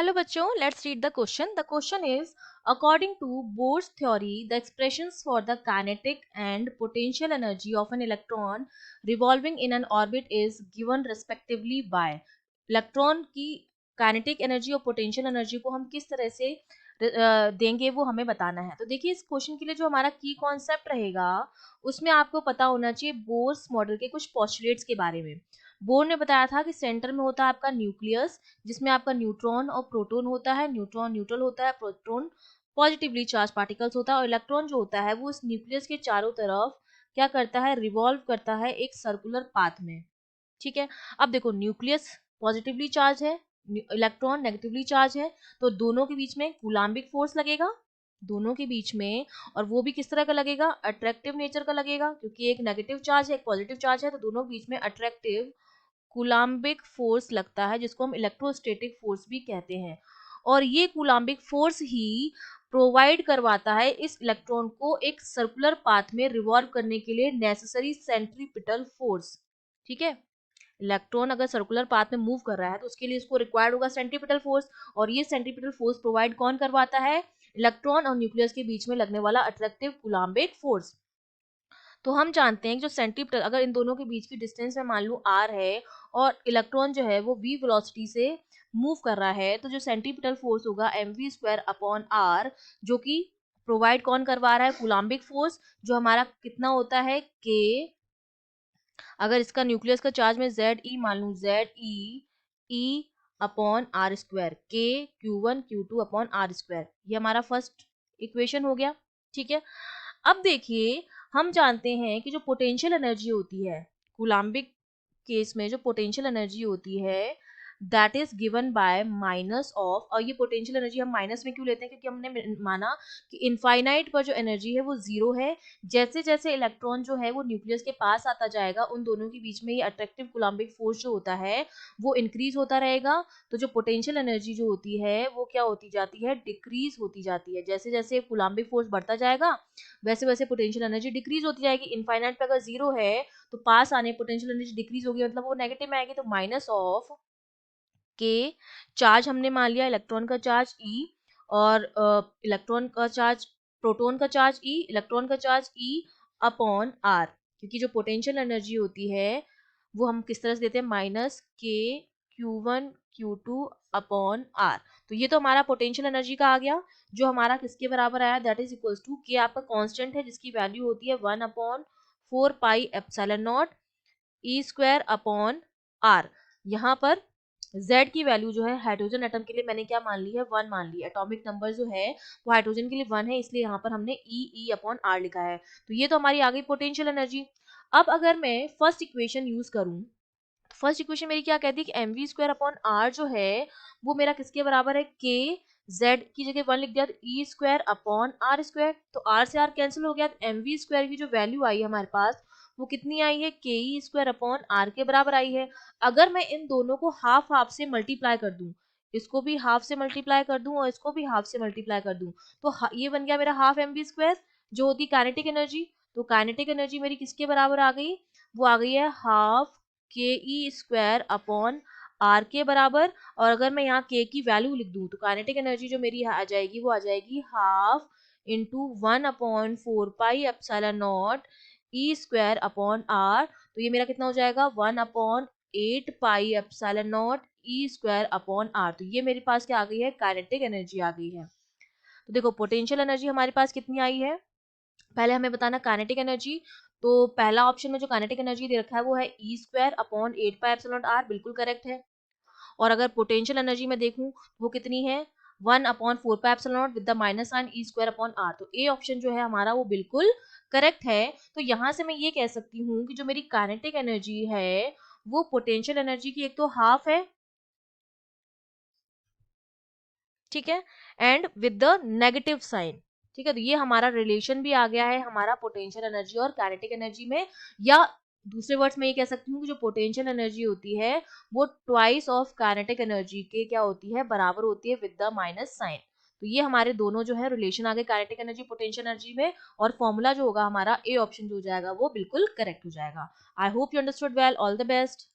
Hello बच्चों, let's read the question. The question is, according to Bohr's theory, the expressions for the kinetic and potential energy of an electron revolving in an orbit is given respectively by. Electron की kinetic energy और potential energy को हम किस तरह से देंगे वो हमें बताना है। तो देखिए इस क्वेश्चन के लिए जो हमारा की कॉन्सेप्ट रहेगा उसमें आपको पता होना चाहिए बोर्स मॉडल के कुछ पोस्टुलेट्स के बारे में। बोर ने बताया था कि सेंटर में होता है आपका न्यूक्लियस, जिसमें आपका न्यूट्रॉन और प्रोटॉन होता है। न्यूट्रॉन न्यूट्रल होता है, प्रोटॉन पॉजिटिवली चार्ज पार्टिकल्स होता है और इलेक्ट्रॉन जो होता है वो इस न्यूक्लियस के चारों तरफ क्या करता है, रिवॉल्व करता है एक सर्कुलर पाथ में। ठीक है, अब देखो न्यूक्लियस पॉजिटिवली चार्ज है, इलेक्ट्रॉन नेगेटिवली चार्ज है, तो दोनों के बीच में कूलाम्बिक फोर्स लगेगा, दोनों के बीच में। और वो भी किस तरह का लगेगा, अट्रैक्टिव नेचर का लगेगा, क्योंकि एक नेगेटिव चार्ज है एक पॉजिटिव चार्ज है, तो दोनों के बीच में अट्रैक्टिव कूलाम्बिक फोर्स लगता है, जिसको हम इलेक्ट्रोस्टैटिक फोर्स भी कहते हैं। और ये कूलाम्बिक फोर्स ही प्रोवाइड करवाता है इस इलेक्ट्रॉन को एक सर्कुलर पाथ में रिवॉल्व करने के लिए नेसेसरी सेंट्रीपिटल फोर्स। ठीक है, इलेक्ट्रॉन अगर सर्कुलर पाथ में मूव कर रहा है तो उसके लिए इसको रिक्वायर्ड होगा सेंट्रीपिटल फोर्स, और ये सेंट्रीपिटल फोर्स प्रोवाइड कौन करवाता है, इलेक्ट्रॉन और न्यूक्लियस के बीच में लगने वाला अट्रैक्टिव कूलाम्बिक फोर्स। तो हम जानते हैं कि जो सेंट्रीपिटल, अगर इन दोनों के बीच की डिस्टेंस में मान लो r है और इलेक्ट्रॉन जो है वो v वेलोसिटी से मूव कर रहा है, तो जो सेंट्रीपिटल फोर्स होगा mv²/r, जो कि प्रोवाइड कौन करवा रहा है, कूलाम्बिक फोर्स, जो हमारा कितना होता है k। अगर इसका न्यूक्लियस का चार्ज में Ze मान लूं, Ze/r², k q1 q2/r², ये हमारा फर्स्ट इक्वेशन हो गया। ठीक है, अब देखिए हम जानते हैं कि जो पोटेंशियल एनर्जी होती है कूलाम्बिक केस में, जो पोटेंशियल एनर्जी होती है that is given by minus of. और ये पोटेंशियल एनर्जी हम माइनस में क्यों लेते हैं, क्योंकि हमने माना कि इनफाइनाइट पर जो एनर्जी है वो जीरो है। जैसे जैसे इलेक्ट्रॉन जो है वो न्यूक्लियस के पास आता जाएगा, उन दोनों के बीच में ये अट्रैक्टिव कूलाम्बिक फोर्स जो होता है वो इंक्रीज होता रहेगा। तो जो पोटेंशियल एनर्जी जो होती है वो क्या होती जाती है, डिक्रीज होती जाती है। जैसे जैसे कूलाम्बिक फोर्स बढ़ता जाएगा वैसे वैसे पोटेंशियल एनर्जी डिक्रीज होती जाएगी। इनफाइनाइट पे अगर जीरो है तो पास आने पोटेंशियल एनर्जी डिक्रीज होगी, मतलब वो नेगेटिव में आएगी। तो माइनस ऑफ के, चार्ज हमने मान लिया इलेक्ट्रॉन का चार्ज E, और इलेक्ट्रॉन का चार्ज, प्रोटॉन का चार्ज E, इलेक्ट्रॉन का चार्ज E/r, क्योंकि जो पोटेंशियल एनर्जी होती है वो हम किस तरह से देते हैं, माइनस के q1 q2/r। तो ये तो हमारा पोटेंशियल एनर्जी का आ गया, जो हमारा किसके बराबर आया, दैट इज इक्वल्स टू के आपका कांस्टेंट है जिसकी वैल्यू होती है 1/4πε0 E²/r। यहाँ पर Z की वैल्यू जो है हाइड्रोजन एटम के लिए मैंने क्या मान ली है, 1 मान ली। एटॉमिक नंबर जो है वो हाइड्रोजन के लिए 1 है, इसलिए यहाँ पर हमने E/r लिखा है। तो ये तो हमारी आ गई पोटेंशियल एनर्जी। अब अगर मैं फर्स्ट इक्वेशन यूज करूं, तो फर्स्ट इक्वेशन मेरी क्या कहती है कि mv²/r जो है वो मेरा किसके बराबर है, k, z की जगह 1 लिख दिया तो E²/r²। तो r से r कैंसिल हो गया, तो mv² की जो वैल्यू आई है हमारे पास वो कितनी आई है, ke²/r के बराबर आई है। अगर मैं इन दोनों को हाफ हाफ से मल्टीप्लाई कर दूं, इसको भी हाफ से मल्टीप्लाई कर दूं और इसको भी हाफ से मल्टीप्लाई कर दूं, तो ये बन गया मेरा हाफ mv² जो होती काइनेटिक एनर्जी। तो काइनेटिक एनर्जी मेरी किसके बराबर आ गई, वो आ गई है हाफ ke²/r के बराबर। और अगर मैं यहाँ k की वैल्यू लिख दूं तो काइनेटिक एनर्जी जो मेरी आ जाएगी वो आ जाएगी हाफ इंटू 1/4πε0 E²/r। तो ये मेरा कितना हो जाएगा, 1/8πε0 E²/r। तो ये मेरे पास क्या आ गई है, काइनेटिक एनर्जी आ गई है। तो देखो पोटेंशियल एनर्जी हमारे पास कितनी आई है, पहले हमें बताना काइनेटिक एनर्जी। तो पहला ऑप्शन में जो काइनेटिक एनर्जी दे रखा है वो है E²/8πε0, बिल्कुल करेक्ट है। और अगर पोटेंशियल एनर्जी में देखूं वो कितनी है, 1/4πε0 with the minus sign E²/r। तो ए ऑप्शन जो है हमारा वो बिल्कुल करेक्ट है। तो यहाँ से मैं ये कह सकती हूँ कि जो मेरी काइनेटिक एनर्जी है वो पोटेंशियल एनर्जी की एक तो हाफ है, ठीक है, and with the negative sign. ठीक है, तो ये हमारा रिलेशन भी आ गया है हमारा पोटेंशियल एनर्जी और काइनेटिक एनर्जी में। या दूसरे वर्ड्स में ये कह सकती हूँ कि जो पोटेंशियल एनर्जी होती है वो ट्वाइस ऑफ काइनेटिक एनर्जी के क्या होती है, बराबर होती है विद द माइनस साइन। तो ये हमारे दोनों जो है रिलेशन आ गए काइनेटिक एनर्जी पोटेंशियल एनर्जी में, और फॉर्मूला जो होगा हमारा ए ऑप्शन जो हो जाएगा वो बिल्कुल करेक्ट हो जाएगा। I hope you understood well, all the best.